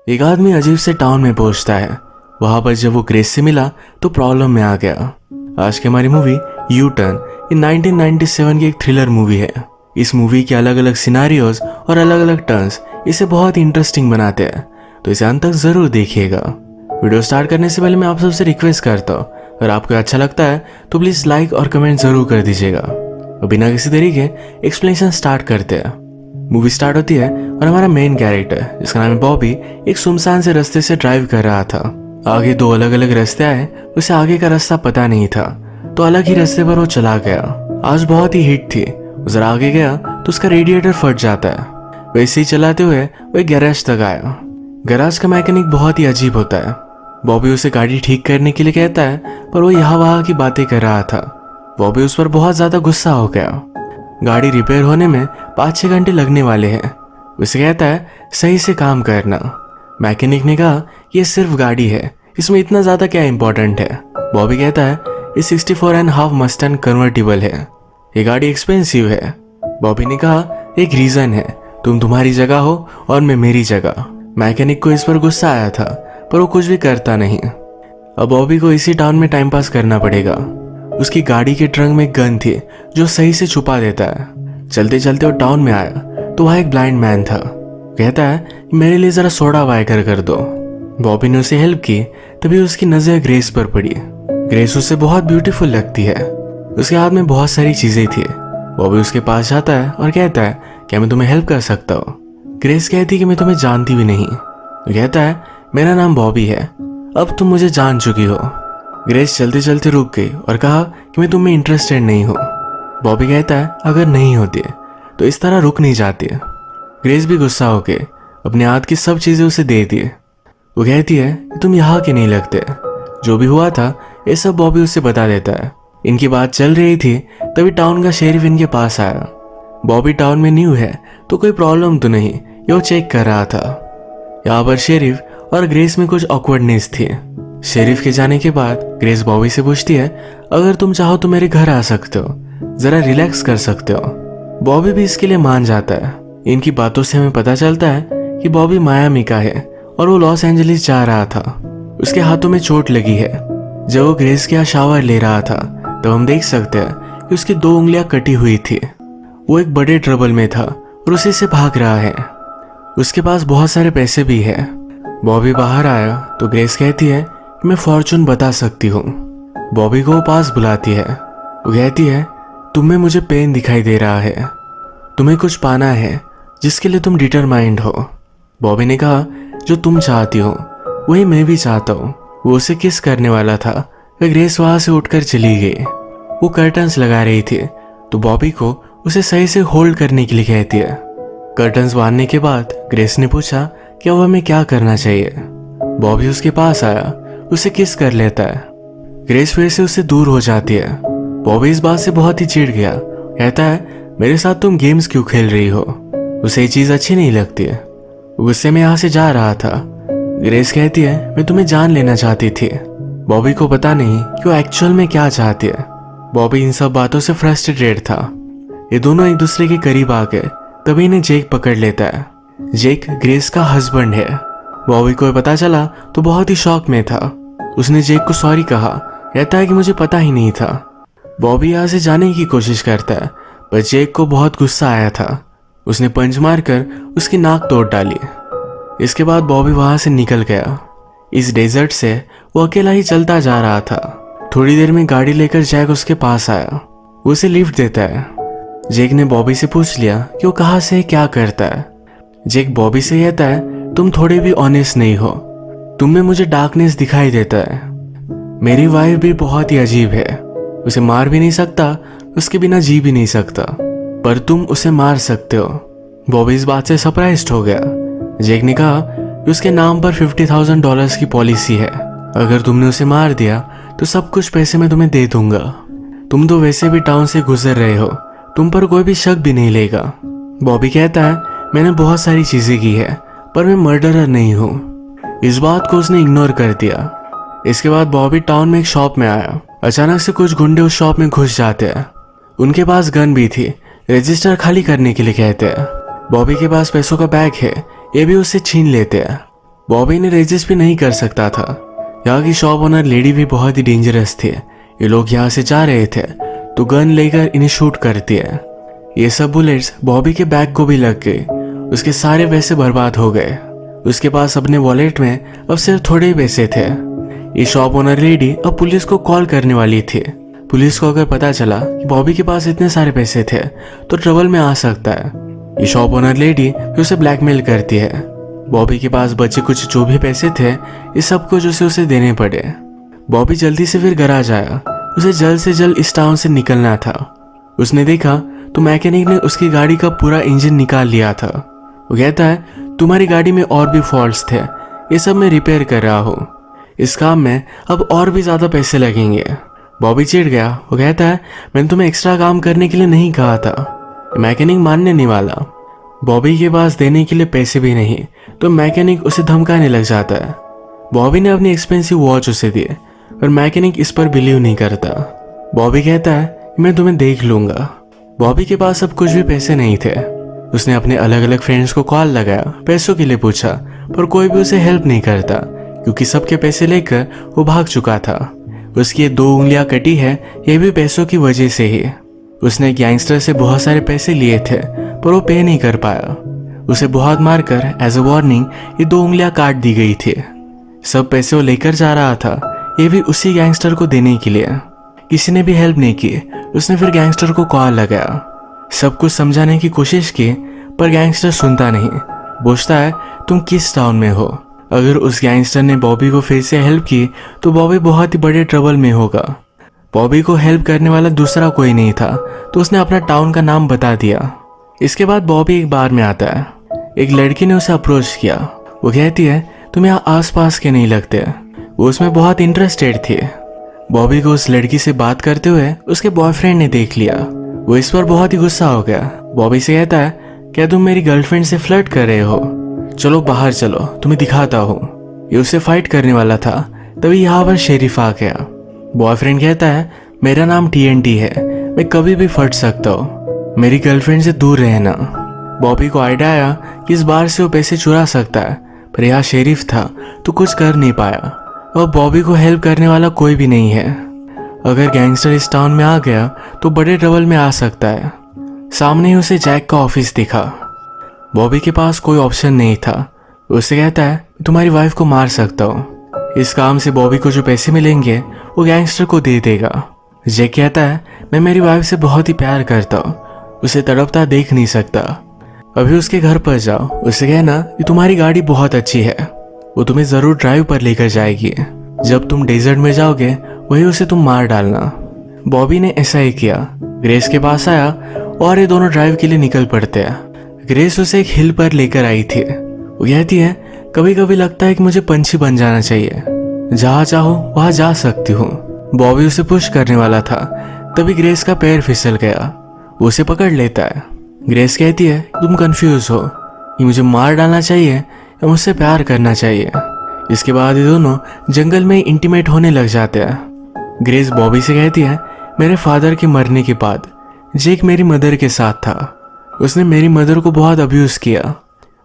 एक आदमी अजीब से टाउन में पहुंचता है। वहां पर जब वो ग्रेस से मिला तो प्रॉब्लम में आ गया। आज की हमारी मूवी यू टर्न इन 1997 की एक थ्रिलर मूवी है। इस मूवी के अलग अलग सिनारियोज और अलग अलग टर्न्स इसे बहुत ही इंटरेस्टिंग बनाते हैं, तो इसे अंत तक जरूर देखिएगा। वीडियो स्टार्ट करने से पहले मैं आप सबसे रिक्वेस्ट करता हूँ, अगर आपको अच्छा लगता है तो प्लीज लाइक और कमेंट जरूर कर दीजिएगा। और बिना किसी देरी के एक्सप्लेनेशन स्टार्ट करते हैं। मूवी स्टार्ट होती है और हमारा मेन कैरेक्टर जिसका नाम है बॉबी एक सुनसान से रास्ते से ड्राइव कर रहा था। आगे दो अलग अलग रास्ते आए, उसे आगे का रास्ता पता नहीं था तो अलग ही रास्ते पर वो चला गया। आज बहुत ही हीट थी, जरा आगे गया तो उसका रेडिएटर फट जाता है। वैसे ही चलाते हुए वो एक गैराज तक आया। गैराज का मैकेनिक बहुत ही अजीब होता है। बॉबी उसे गाड़ी ठीक करने के लिए कहता है, पर वो यहाँ वहाँ की बातें कर रहा था। बॉबी उस पर बहुत ज्यादा गुस्सा हो गया। गाड़ी रिपेयर होने में 5-6 घंटे लगने वाले हैं। उसे कहता है सही से काम करना। मैकेनिक ने कहा ये सिर्फ गाड़ी है, इसमें इतना ज्यादा क्या इम्पोर्टेंट है। बॉबी कहता है ये 64.5 मस्टैंग कन्वर्टिबल है, ये गाड़ी एक्सपेंसिव है। बॉबी ने कहा एक रीजन है, तुम तुम्हारी जगह हो और मैं मेरी जगह। मैकेनिक को इस पर गुस्सा आया था, पर वो कुछ भी करता नहीं। अब बॉबी को इसी टाउन में टाइम पास करना पड़ेगा। उसकी गाड़ी के ट्रंक में गन थी जो सही से छुपा देता है। चलते चलते वो टाउन में आया तो वहाँ एक ब्लाइंड मैन था। कहता है मेरे लिए जरा सोडा वाइकर कर दो। बॉबी ने उसे हेल्प की, तभी उसकी नजर ग्रेस पर पड़ी। ग्रेस उसे बहुत ब्यूटीफुल लगती है। उसके हाथ में बहुत सारी चीजें थी। बॉबी उसके पास जाता है और कहता है क्या मैं तुम्हें हेल्प कर सकता हूँ। ग्रेस कहती है कि मैं तुम्हें जानती भी नहीं। कहता है मेरा नाम बॉबी है, अब तुम मुझे जान चुकी हो। ग्रेस चलते चलते रुक गई और कहा कि मैं तुम्हें इंटरेस्टेड नहीं हूँ। बॉबी कहता है अगर नहीं होती तो इस तरह रुक नहीं जाती। ग्रेस भी गुस्सा होके अपने हाथ की सब चीजें उसे दे दी। वो कहती है कि तुम यहाँ के नहीं लगते। जो भी हुआ था ये सब बॉबी उसे बता देता है। इनकी बात चल रही थी तभी टाउन का शेरिफ इनके पास आया। बॉबी टाउन में न्यू है तो कोई प्रॉब्लम तो नहीं, ये वो चेक कर रहा था। यहाँ पर शेरिफ और ग्रेस में कुछ ऑकवर्डनेस थी। शेरिफ के जाने के बाद ग्रेस बॉबी से पूछती है अगर तुम चाहो तो मेरे घर आ सकते हो, जरा रिलैक्स कर सकते हो। बॉबी भी इसके लिए मान जाता है। इनकी बातों से हमें पता चलता है कि बॉबी मायामी का है और वो लॉस एंजलिस जा रहा था। उसके हाथों में चोट लगी है। जब वो ग्रेस के यहाँ शावर ले रहा था तो हम देख सकते हैं कि उसकी 2 उंगलियां कटी हुई थी। वो एक बड़े ट्रबल में था और उसी से भाग रहा है। उसके पास बहुत सारे पैसे भी है। बॉबी बाहर आया तो ग्रेस कहती है मैं फॉर्चून बता सकती हूँ। बॉबी को पास बुलाती है। वो कहती है तुम्हें मुझे पेन दिखाई दे रहा है, तुम्हें कुछ पाना है जिसके लिए तुम डिटरमाइंड हो। बॉबी ने कहा जो तुम चाहती हो वही मैं भी चाहता हूँ। वो उसे किस करने वाला था, वह ग्रेस वहां से उठकर चली गई। वो कर्टन्स लगा रही थी तो बॉबी को उसे सही से होल्ड करने के लिए कहती है। कर्टन्स बांधने के बाद ग्रेस ने पूछा क्या वो हमें क्या करना चाहिए। बॉबी उसके पास आया, उसे किस कर लेता है। ग्रेस फिर से उससे दूर हो जाती है। बॉबी इस बात से बहुत ही चिढ़ गया। कहता है मेरे साथ तुम गेम्स क्यों खेल रही हो, उसे ये चीज अच्छी नहीं लगती है। गुस्से में यहाँ से जा रहा था। ग्रेस कहती है मैं तुम्हें जान लेना चाहती थी। बॉबी को पता नहीं कि वो एक्चुअल में क्या चाहती है। बॉबी इन सब बातों से फ्रस्ट्रेटेड था। ये दोनों एक दूसरे के करीब आ गए तभी इन्हें जेक पकड़ लेता है। जेक ग्रेस का हस्बैंड है। बॉबी को पता चला तो बहुत ही शॉक में था। उसने जेक को सॉरी कहा। कहता है कि मुझे पता ही नहीं था। बॉबी यहाँ से जाने की कोशिश करता है, पर जेक को बहुत गुस्सा आया था। उसने पंच मारकर उसकी नाक तोड़ डाली। इसके बाद बॉबी वहां से निकल गया। इस डेजर्ट से वो अकेला ही चलता जा रहा था। थोड़ी देर में गाड़ी लेकर जैक उसके पास आया। वो उसे लिफ्ट देता है। जेक ने बॉबी से पूछ लिया कि वो कहाँ से क्या करता है। जेक बॉबी से कहता है तुम थोड़े भी ऑनेस्ट नहीं हो, तुम में मुझे डार्कनेस दिखाई देता है। मेरी वाइफ भी बहुत ही अजीब है, उसे मार भी नहीं सकता, उसके बिना जी भी नहीं सकता, पर तुम उसे मार सकते हो। बॉबी इस बात से सरप्राइज्ड हो गया। जेक ने कहा कि उसके नाम पर $50,000 की पॉलिसी है। अगर तुमने उसे मार दिया तो सब कुछ पैसे मैं तुम्हें दे दूंगा। तुम तो वैसे भी टाउन से गुजर रहे हो, तुम पर कोई भी शक भी नहीं लेगा। बॉबी कहता है मैंने बहुत सारी चीजें की है पर मैं मर्डरर नहीं हूँ। इस बात को उसने इग्नोर कर दिया। इसके बाद बॉबी टाउन में एक शॉप में आया। अचानक से कुछ गुंडे उस शॉप में घुस जाते हैं। उनके पास गन भी थी। रजिस्टर खाली करने के लिए कहते हैं। बॉबी के पास पैसों का बैग है, ये भी उससे छीन लेते हैं। बॉबी ने रेजिस्ट भी नहीं कर सकता था। यहाँ की शॉप ओनर लेडी भी बहुत ही डेंजरस थी। ये लोग यहाँ से जा रहे थे तो गन लेकर इन्हें शूट करती है। ये सब बुलेट्स बॉबी के बैग को भी लग गई। उसके सारे पैसे बर्बाद हो गए। उसके पास अपने वॉलेट में अब सिर्फ थोड़े ही पैसे थे। ये शॉप ओनर लेडी अब पुलिस को कॉल करने वाली थी। पुलिस को अगर पता चला कि बॉबी के पास इतने सारे पैसे थे तो ट्रबल में आ सकता है। ये शॉप ओनर लेडी उसे ब्लैकमेल करती है। बॉबी के पास बचे कुछ जो भी पैसे थे ये सब कुछ उसे देने पड़े। बॉबी जल्दी से फिर घर आ जाया। उसे जल्द से जल्द इस टाउन से निकलना था। उसने देखा तो मैकेनिक ने उसकी गाड़ी का पूरा इंजन निकाल लिया था। वो कहता है तुम्हारी गाड़ी में और भी फॉल्ट्स थे, ये सब मैं रिपेयर कर रहा हूँ। इस काम में अब और भी ज़्यादा पैसे लगेंगे। बॉबी चिढ़ गया। वो कहता है मैंने तुम्हें एक्स्ट्रा काम करने के लिए नहीं कहा था। मैकेनिक मानने नहीं वाला। बॉबी के पास देने के लिए पैसे भी नहीं तो मैकेनिक उसे धमकाने लग जाता है। बॉबी ने अपनी एक्सपेंसिव वॉच उसे दी और मैकेनिक इस पर बिलीव नहीं करता। बॉबी कहता है मैं तुम्हें देख लूंगा। बॉबी के पास अब कुछ भी पैसे नहीं थे। उसने अपने अलग अलग फ्रेंड्स को कॉल लगाया, पैसों के लिए पूछा, पर कोई भी उसे हेल्प नहीं करता क्योंकि सबके पैसे लेकर वो भाग चुका था। उसकी ये 2 उंगलियां कटी है, ये भी पैसों की वजह से ही। उसने गैंगस्टर से बहुत सारे पैसे लिए थे पर वो पे नहीं कर पाया। उसे बहुत मारकर एज अ वार्निंग ये 2 उंगलियां काट दी गई थी। सब पैसे वो लेकर जा रहा था, ये भी उसी गैंगस्टर को देने के लिए। किसी ने भी हेल्प नहीं की। उसने फिर गैंगस्टर को कॉल लगाया, सब कुछ समझाने की कोशिश की पर गैंगस्टर सुनता नहीं। पूछता है तुम किस टाउन में हो। अगर उस गैंगस्टर ने बॉबी को फिर से हेल्प की तो बॉबी बहुत ही बड़े ट्रबल में होगा। बॉबी को हेल्प करने वाला दूसरा कोई नहीं था तो उसने अपना टाउन का नाम बता दिया। इसके बाद बॉबी एक बार में आता है। एक लड़की ने उसे अप्रोच किया। वो कहती है तुम यहाँ आसपास के नहीं लगते। वो उसमें बहुत इंटरेस्टेड थी। बॉबी को उस लड़की से बात करते हुए उसके बॉयफ्रेंड ने देख लिया। वो इस पर बहुत ही गुस्सा हो गया। बॉबी से कहता है क्या तुम मेरी गर्लफ्रेंड से फ्लर्ट कर रहे हो? चलो बाहर चलो, तुम्हें दिखाता हूँ। ये उससे फाइट करने वाला था, तभी यहाँ पर शेरिफ आ गया। बॉयफ्रेंड कहता है मेरा नाम TNT है, मैं कभी भी फट सकता हूँ, मेरी गर्लफ्रेंड से दूर रहना। बॉबी को आइडिया आया कि इस बार से वो पैसे चुरा सकता है, पर यहाँ शेरिफ था तो कुछ कर नहीं पाया और बॉबी को हेल्प करने वाला कोई भी नहीं है। अगर गैंगस्टर इस टाउन में आ गया तो बड़े ट्रबल में आ सकता है। सामने ही उसे जैक का ऑफिस दिखा। बॉबी के पास कोई ऑप्शन नहीं था। उससे कहता है तुम्हारी वाइफ को मार सकता हूँ। इस काम से बॉबी को जो पैसे मिलेंगे वो गैंगस्टर को दे देगा। जैक कहता है मैं मेरी वाइफ से बहुत ही प्यार करता हूँ, उसे तड़पता देख नहीं सकता। अभी उसके घर पर जाओ, उससे कहना कि तुम्हारी गाड़ी बहुत अच्छी है, वो तुम्हें जरूर ड्राइव पर लेकर जाएगी। जब तुम डेजर्ट में जाओगे वही उसे तुम मार डालना। बॉबी ने ऐसा ही किया। ग्रेस के पास आया और ये दोनों ड्राइव के लिए निकल पड़ते हैं। ग्रेस उसे एक हिल पर लेकर आई थी। वो कहती है कभी कभी लगता है कि मुझे पंछी बन जाना चाहिए, जहाँ चाहो वहां जा सकती हूँ। बॉबी उसे पुश करने वाला था, तभी ग्रेस का पैर फिसल गया। वो उसे पकड़ लेता है। ग्रेस कहती है तुम कंफ्यूज हो कि मुझे मार डालना चाहिए या मुझसे प्यार करना चाहिए। इसके बाद ये दोनों जंगल में इंटीमेट होने लग जाते हैं। ग्रेस बॉबी से कहती है मेरे फादर के मरने के बाद जेक मेरी मदर के साथ था। उसने मेरी मदर को बहुत अब्यूज किया।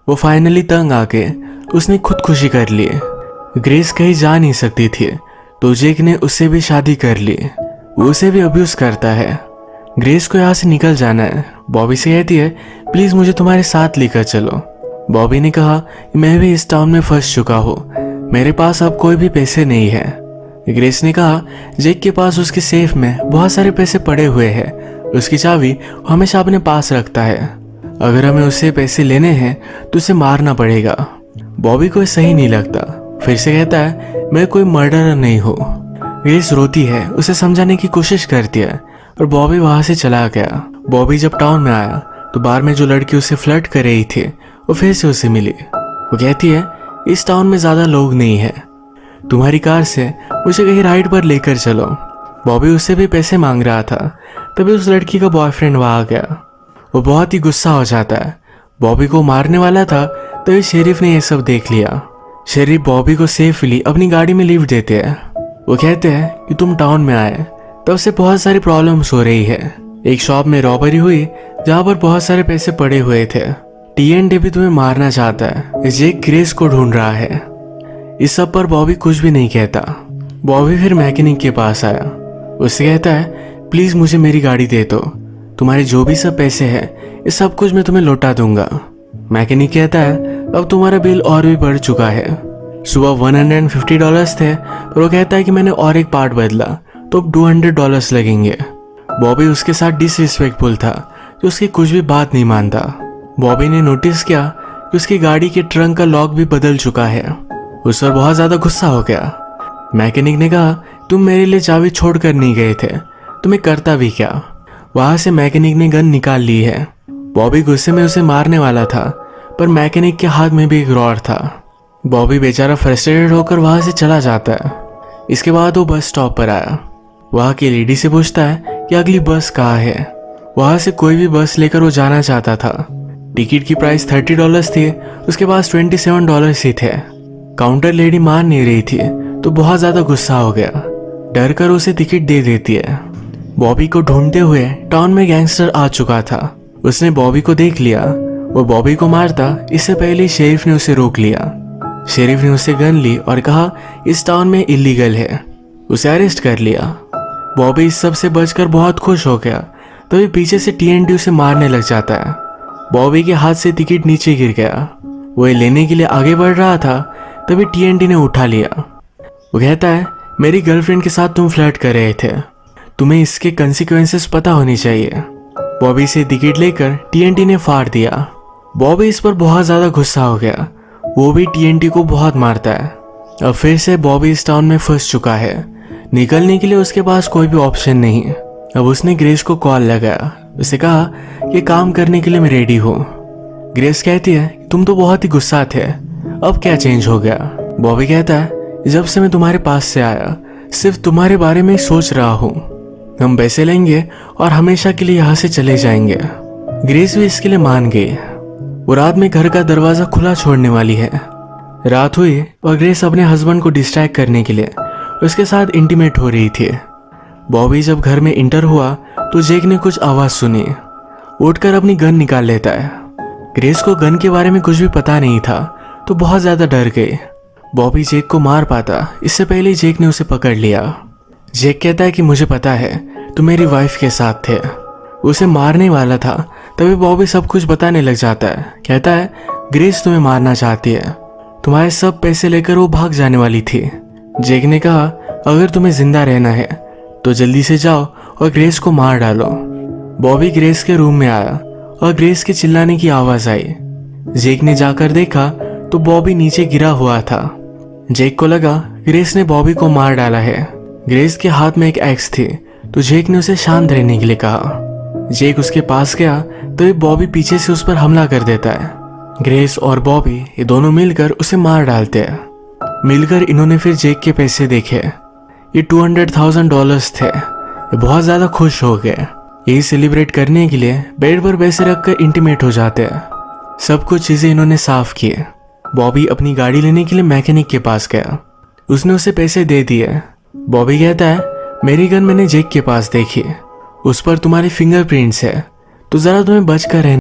वो फाइनली तंग आके उसने खुदकुशी कर ली। ग्रेस कहीं जा नहीं सकती थी तो जेक ने उससे भी शादी कर ली। वो उसे भी अब्यूज करता है। ग्रेस को यहाँ से निकल जाना है। बॉबी से कहती है प्लीज मुझे तुम्हारे साथ लेकर चलो। बॉबी ने कहा मैं भी इस टाउन में फंस चुका हूँ, मेरे पास अब कोई भी पैसे नहीं है। ग्रेस ने कहा जेक के पास उसके सेफ में बहुत सारे पैसे पड़े हुए हैं, उसकी चाबी वो हमेशा अपने पास रखता है। अगर हमें उससे पैसे लेने हैं तो उसे मारना पड़ेगा। बॉबी को सही नहीं लगता। फिर से कहता है मैं कोई मर्डरर नहीं हूँ। ग्रेस रोती है, उसे समझाने की कोशिश करती है और बॉबी वहां से चला गया। बॉबी जब टाउन में आया तो बार में जो लड़की उससे फ्लर्ट कर रही थी वो फिर से उसे मिली। वो कहती है इस टाउन में ज्यादा लोग नहीं है, तुम्हारी कार से मुझे कहीं राइड पर लेकर चलो। बॉबी उससे भी पैसे मांग रहा था, तभी उस लड़की का बॉयफ्रेंड वहां आ गया। वो बहुत ही गुस्सा हो जाता है। बॉबी को मारने वाला था तभी शेरिफ ने यह सब देख लिया। शेरिफ बॉबी को सेफली अपनी गाड़ी में लिफ्ट देते हैं। वो कहते हैं कि तुम टाउन में आए तब से बहुत सारी प्रॉब्लम्स हो रही है। एक शॉप में रॉबरी हुई जहाँ पर बहुत सारे पैसे पड़े हुए थे। TNT भी तुम्हें मारना चाहता है। जेक ग्रेस को ढूंढ रहा है। इस सब पर बॉबी कुछ भी नहीं कहता। बॉबी फिर मैकेनिक के पास आया। उससे कहता है प्लीज मुझे मेरी गाड़ी दे दो, तुम्हारे जो भी सब पैसे हैं ये सब कुछ मैं तुम्हें लौटा दूंगा। मैकेनिक कहता है अब तुम्हारा बिल और भी बढ़ चुका है। सुबह $150 थे, पर वो कहता है कि मैंने और एक पार्ट बदला तो अब $200 लगेंगे। बॉबी उसके साथ डिसरिस्पेक्टफुल था, जो उसकी कुछ भी बात नहीं मानता। बॉबी ने नोटिस किया कि उसकी गाड़ी के ट्रंक का लॉक भी बदल चुका है। उस पर बहुत ज्यादा गुस्सा हो गया। मैकेनिक ने कहा तुम मेरे लिए चाबी छोड़ कर नहीं गए थे, तुम्हें करता भी क्या। वहां से मैकेनिक ने गन निकाल ली है। बॉबी गुस्से में उसे मारने वाला था, पर मैकेनिक के हाथ में भी एक रॉड था। बॉबी बेचारा फ्रस्ट्रेटेड होकर वहां से चला जाता है। इसके बाद वो बस स्टॉप पर आया। वहां की लेडी से पूछता है कि अगली बस कहाँ है। वहां से कोई भी बस लेकर वो जाना चाहता था। टिकट की प्राइस $30 थी, उसके पास $27 ही थे। काउंटर लेडी मान नहीं रही थी, तो बहुत ज्यादा गुस्सा हो गया। डर कर उसे टिकट दे देती है। बॉबी को ढूंढते हुए टाउन में गैंगस्टर आ चुका था। उसने बॉबी को देख लिया। वो बॉबी को मारता इससे पहले शेरिफ ने उसे रोक लिया। शेरिफ ने उसे गन ली और कहा इस टाउन में इलीगल है। उसे अरेस्ट कर लिया। बॉबी इस सब से बचकर बहुत खुश हो गया, तभी पीछे से TNT उसे मारने लग जाता है। बॉबी के हाथ से टिकट नीचे गिर गया। वो ये लेने के लिए आगे बढ़ रहा था, तभी TNT ने उठा लिया। वो कहता है मेरी गर्लफ्रेंड के साथ तुम फ्लर्ट कर रहे थे, तुम्हें इसके कंसिक्वेंसेस पता होनी चाहिए। बॉबी से टिकट लेकर TNT ने फाड़ दिया। बॉबी इस पर बहुत ज्यादा गुस्सा हो गया। वो भी TNT को बहुत मारता है। अब फिर से बॉबी इस टाउन में फंस चुका है। निकलने के लिए उसके पास कोई भी ऑप्शन नहीं। अब उसने ग्रेस को कॉल लगाया। उसे कहा कि काम करने के लिए मैं रेडी हूँ। ग्रेस कहती है तुम तो बहुत ही गुस्सा थे, अब क्या चेंज हो गया। बॉबी कहता है जब से मैं तुम्हारे पास से आया सिर्फ तुम्हारे बारे में ही सोच रहा हूँ। हम पैसे लेंगे और हमेशा के लिए यहाँ से चले जाएंगे। ग्रेस भी इसके लिए मान गई। वो रात में घर का दरवाजा खुला छोड़ने वाली है। रात हुई और ग्रेस अपने हस्बैंड को डिस्ट्रैक्ट करने के लिए उसके साथ इंटीमेट हो रही थी। बॉबी जब घर में इंटर हुआ तो जेक ने कुछ आवाज सुनी। उठकर अपनी गन निकाल लेता है। ग्रेस को गन के बारे में कुछ भी पता नहीं था, तो बहुत ज्यादा डर गई। बॉबी जेक को मार पाता इससे पहले जेक ने उसे पकड़ लिया। जेक कहता है कि मुझे पता है तुम मेरी वाइफ के साथ थे। उसे मारने वाला था, तभी बॉबी सब कुछ बताने लग जाता है। कहता है ग्रेस तुम्हें मारना चाहती है, तुम्हारे सब पैसे लेकर वो भाग जाने वाली थी। जेक ने कहा अगर तुम्हें जिंदा रहना है तो जल्दी से जाओ और ग्रेस को मार डालो। बॉबी ग्रेस के रूम में आया और ग्रेस के चिल्लाने की आवाज आई। जेक ने जाकर देखा तो बॉबी नीचे गिरा हुआ था। जेक को लगा ग्रेस ने बॉबी को मार डाला है। ग्रेस के हाथ में एक एक्स थी, तो जेक ने उसे शांत रहने के लिए कहा। जेक उसके पास गया तो बॉबी पीछे से उस पर हमला कर देता है। ग्रेस और बॉबी ये दोनों मिलकर उसे मार डालते हैं। मिलकर इन्होंने फिर जेक के पैसे देखे। ये $200,000 थे। ये बहुत ज्यादा खुश हो गए। यही सेलिब्रेट करने के लिए बेड पर पैसे रखकर इंटीमेट हो जाते हैं। सब कुछ चीजें इन्होंने साफ किए। बॉबी अपनी गाड़ी लेने के लिए मैकेनिक के पास गया। उसने उसे पैसे दे दिए। बॉबी कहता है मेरी गन मैंने जेक के पास देखी, उस पर तुम्हारे फिंगरप्रिंट्स है, तो जरा तुम्हें बच कर रहना।